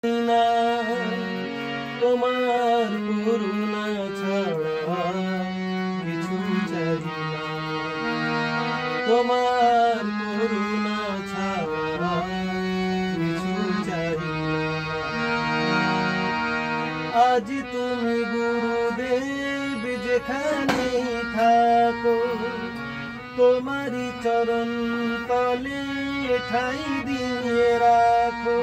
না তোমার করুণা ছাড়া কিছু চাই না, তোমার করুণা ছাড়া কিছু চাই না। আজ তুমি গুরুদেব যেখানে থাকো, তোমারি চরণ তলে ঠাই দিয়ে রাখো।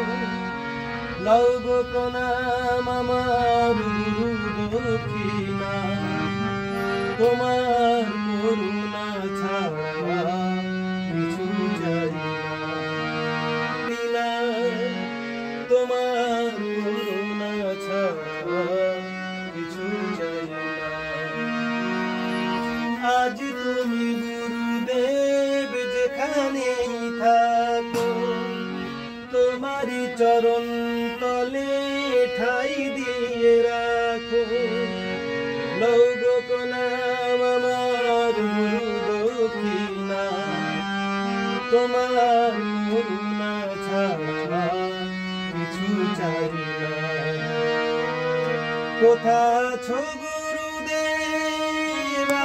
লও গো প্রণাম আমার দক্ষিণা, তোমার করুণা ছাড়া কিছু চাই না, তোমার করুণা ছাড়া কিছু চাই না। আজ তুমি গুরুদেব যেখানে থাকো, তোমারি চরণ তলে ঠাই দিয়ে রাখো। লও গো প্রণাম আমার দক্ষিণা, তোমার করুণা ছাড়া কিছু চাই না। কোথা আছো গুরুদেব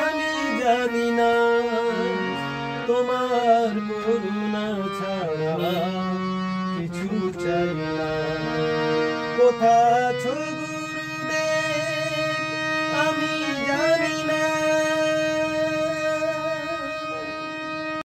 আমি জানি না, তোমার করুণা ছাড়া কিছু চাই না। কোথা আছো